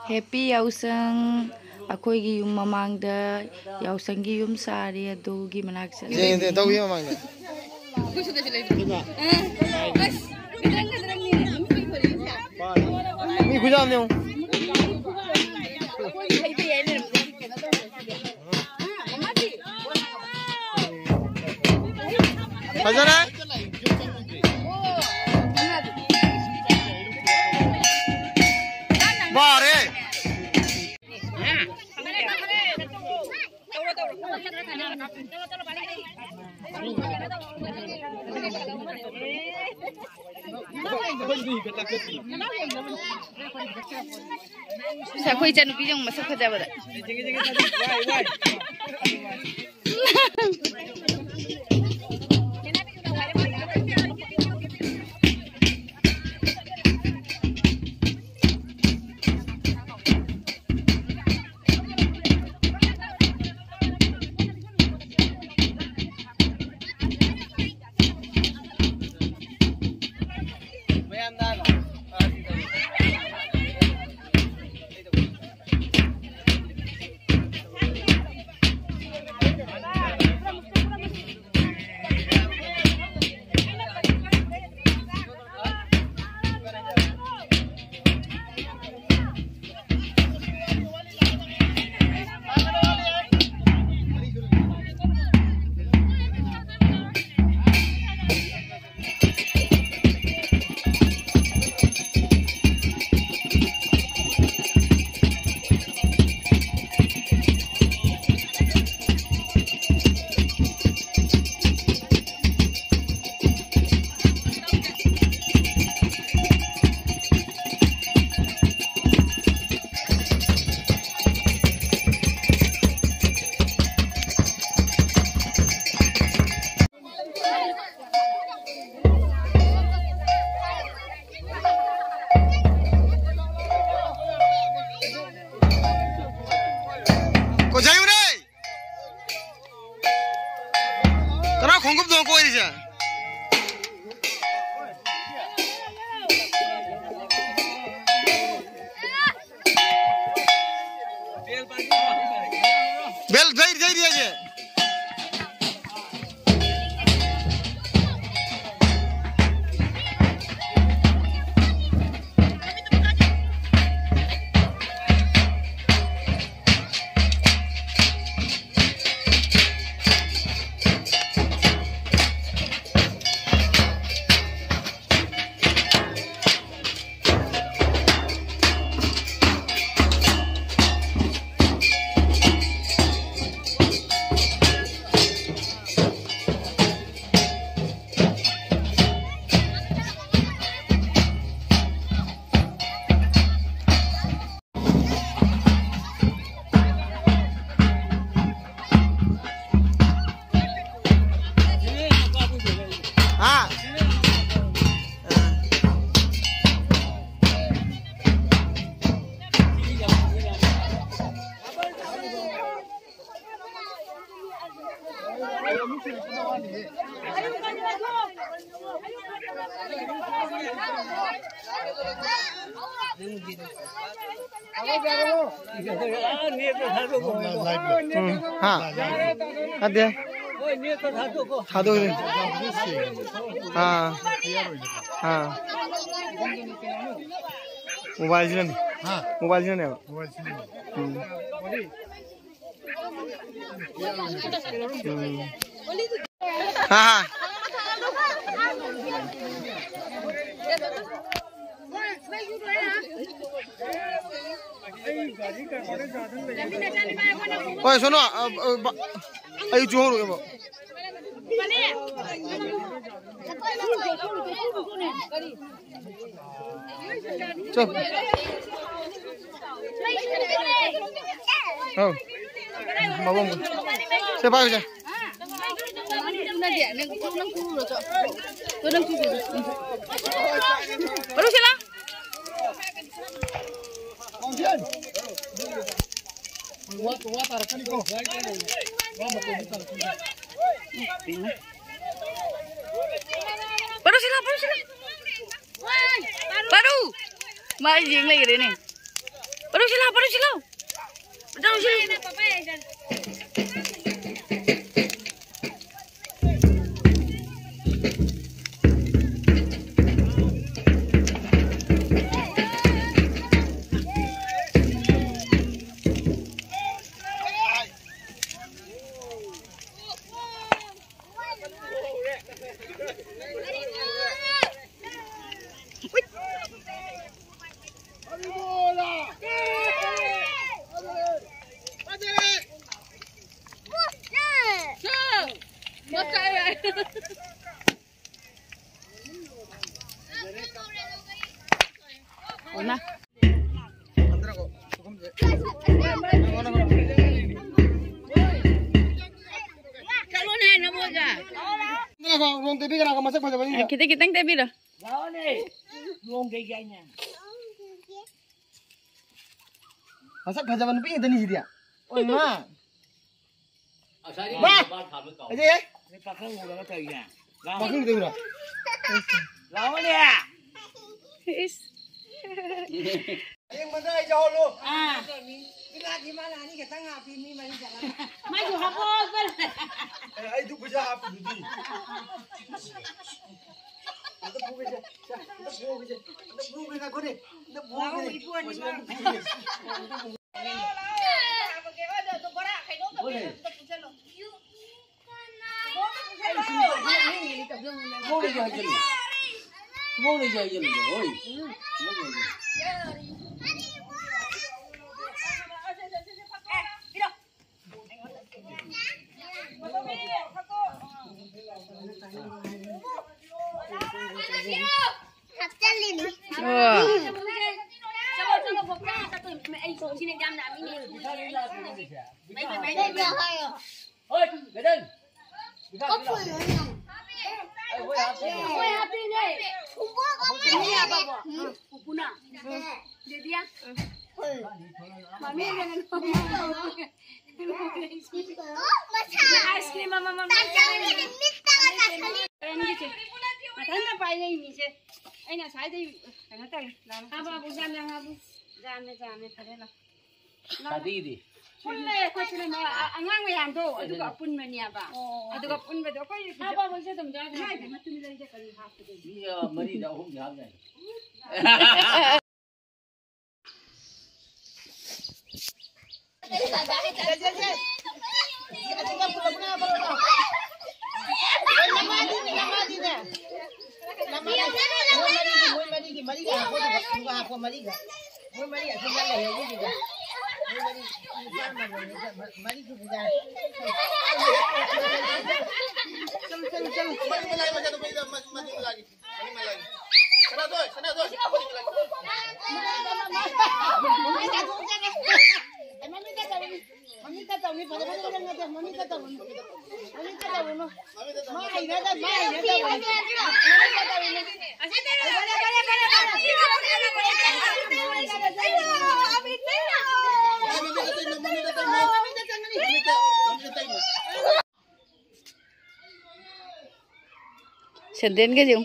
Happy Yaosang akoigi yum mamangda Yaosangi yum sari adugi manak sa. Taobiu mamangda. Mi kujam niyo. Hazara. Bare. Sa koi chan pi jong masak khaja bada. Bel jai dia je. हाँ अदे खादो हाँ हाँ mobile से नहीं mobile से नहीं हाँ हाँ ओए सुनो अई जोर हो गया चल हाँ मालूम से बाहर जा baru sila baru mai jing lagi deh nih Parus silau. Betul sini. Nah. Kita yang tapi dah. Masak bhaja banu pi idani dia. Oi ma. Ba. Aje ya. Ni pakang udah kata ya. Pakang itu udah. Lawan dia. Is. Yang mana aja holo. Bila di mana ni kita ngapi ni mari jalan. Maju hapus kan. Itu bisa apa dudi. Itu bukan. Itu bukan aku ni. Itu bukan. Ibu ni mah. Senden ke jung?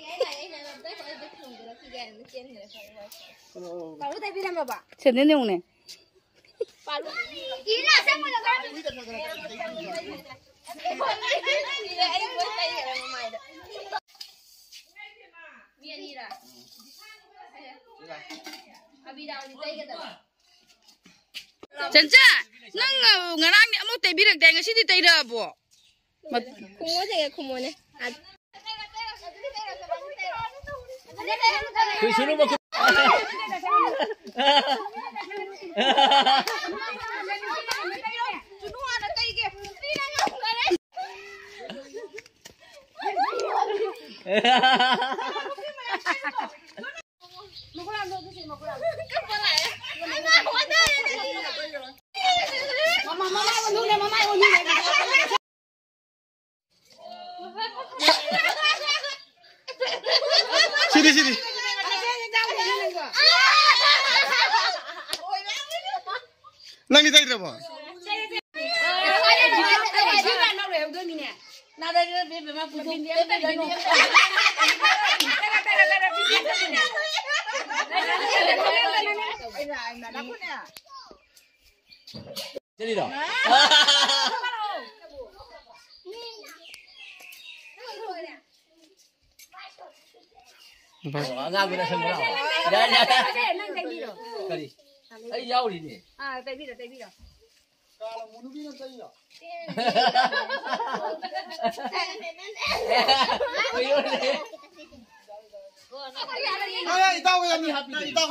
Senden jung ne? Canja, nang ngarang ni amo tay birak day ngasi di tay da bo. Kumo je kumo ne. Suruh mau. Sini. Nang ni tay berapa? Jadi dong. Nggak guna semua. Jangan. Kali. Ay jauh ini. Kalau mau nubi nanti ya. Ay, itaw yan. Itaw.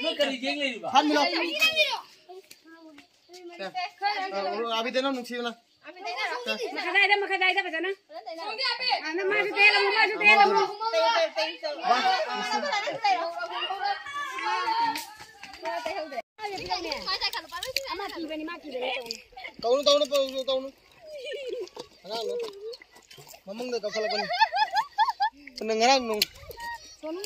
Lu kali jeng lagi ba? Han milo. Abi din na nungsi na. Makadai dah macam mana? Anak masuk tela mu. Tahu nu pa. Ano no? Mamang na kapala ko ni. Pendengaran nung. Kamu.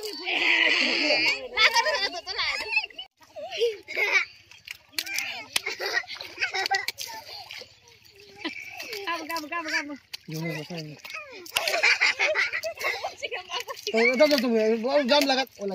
Yung mo sa inyo. Jam lagat wala.